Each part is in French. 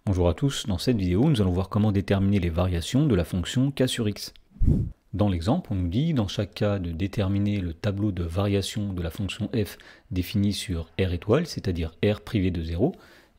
Bonjour à tous, dans cette vidéo nous allons voir comment déterminer les variations de la fonction k sur x. Dans l'exemple, on nous dit dans chaque cas de déterminer le tableau de variation de la fonction f définie sur r étoile, c'est-à-dire r privé de 0,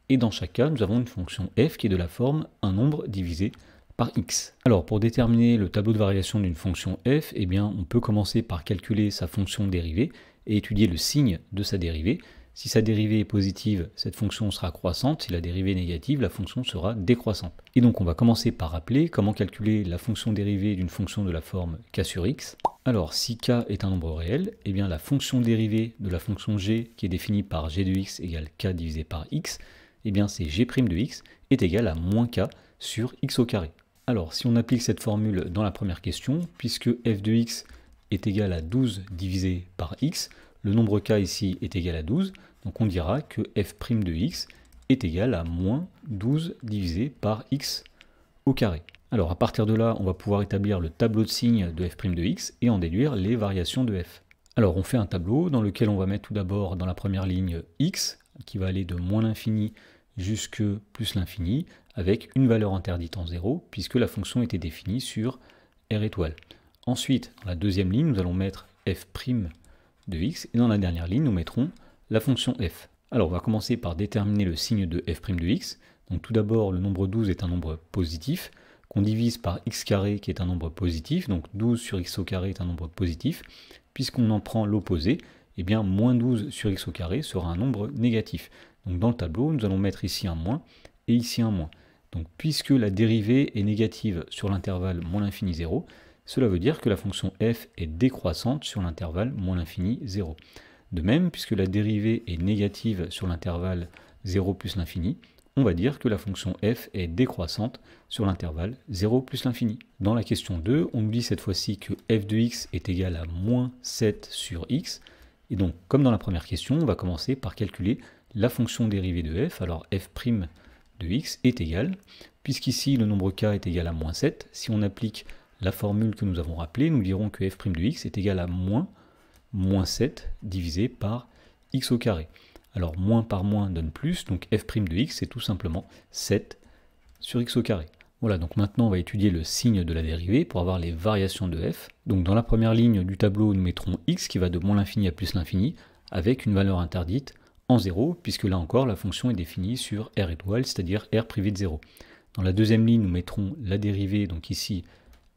et dans chaque cas nous avons une fonction f qui est de la forme un nombre divisé par x. Alors pour déterminer le tableau de variation d'une fonction f, eh bien, on peut commencer par calculer sa fonction dérivée et étudier le signe de sa dérivée. Si sa dérivée est positive, cette fonction sera croissante. Si la dérivée est négative, la fonction sera décroissante. Et donc on va commencer par rappeler comment calculer la fonction dérivée d'une fonction de la forme k sur x. Alors si k est un nombre réel, eh bien la fonction dérivée de la fonction g qui est définie par g de x égale k divisé par x, eh bien c'est g' de x est égal à moins k sur x au carré. Alors si on applique cette formule dans la première question, puisque f de x est égal à 12 divisé par x, le nombre k ici est égal à 12, donc on dira que f' de x est égal à moins 12 divisé par x au carré. Alors à partir de là, on va pouvoir établir le tableau de signes de f' de x et en déduire les variations de f. Alors on fait un tableau dans lequel on va mettre tout d'abord dans la première ligne x, qui va aller de moins l'infini jusque plus l'infini, avec une valeur interdite en 0, puisque la fonction était définie sur r étoile. Ensuite, dans la deuxième ligne, nous allons mettre f' de x, et dans la dernière ligne, nous mettrons la fonction f. Alors on va commencer par déterminer le signe de f' de x. Donc tout d'abord, le nombre 12 est un nombre positif, qu'on divise par x carré qui est un nombre positif, donc 12 sur x au carré est un nombre positif. Puisqu'on en prend l'opposé, eh bien moins 12 sur x au carré sera un nombre négatif. Donc dans le tableau, nous allons mettre ici un moins et ici un moins. Donc puisque la dérivée est négative sur l'intervalle moins l'infini 0, cela veut dire que la fonction f est décroissante sur l'intervalle moins l'infini 0. De même, puisque la dérivée est négative sur l'intervalle 0 plus l'infini, on va dire que la fonction f est décroissante sur l'intervalle 0 plus l'infini. Dans la question 2, on nous dit cette fois-ci que f de x est égal à moins 7 sur x. Et donc, comme dans la première question, on va commencer par calculer la fonction dérivée de f. Alors f' de x est égal, puisqu'ici le nombre k est égal à moins 7, si on applique la formule que nous avons rappelée, nous dirons que f' de x est égal à moins 7 divisé par x au carré. Alors moins par moins donne plus, donc f' de x c'est tout simplement 7 sur x au carré. Voilà, donc maintenant on va étudier le signe de la dérivée pour avoir les variations de f. Donc dans la première ligne du tableau, nous mettrons x qui va de moins l'infini à plus l'infini, avec une valeur interdite en 0, puisque là encore la fonction est définie sur r étoile, c'est-à-dire r privé de 0. Dans la deuxième ligne, nous mettrons la dérivée, donc ici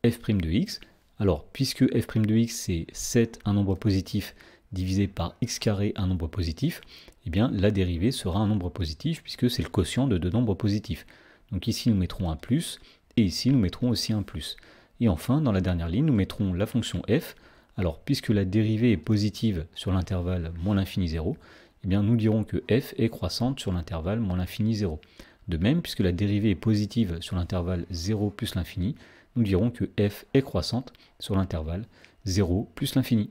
f' de x. Alors, puisque f' de x c'est 7, un nombre positif, divisé par x carré, un nombre positif, eh bien la dérivée sera un nombre positif, puisque c'est le quotient de deux nombres positifs. Donc ici nous mettrons un plus, et ici nous mettrons aussi un plus. Et enfin, dans la dernière ligne, nous mettrons la fonction f. Alors, puisque la dérivée est positive sur l'intervalle moins l'infini 0, eh bien nous dirons que f est croissante sur l'intervalle moins l'infini 0. De même, puisque la dérivée est positive sur l'intervalle 0 plus l'infini, nous dirons que f est croissante sur l'intervalle 0 plus l'infini.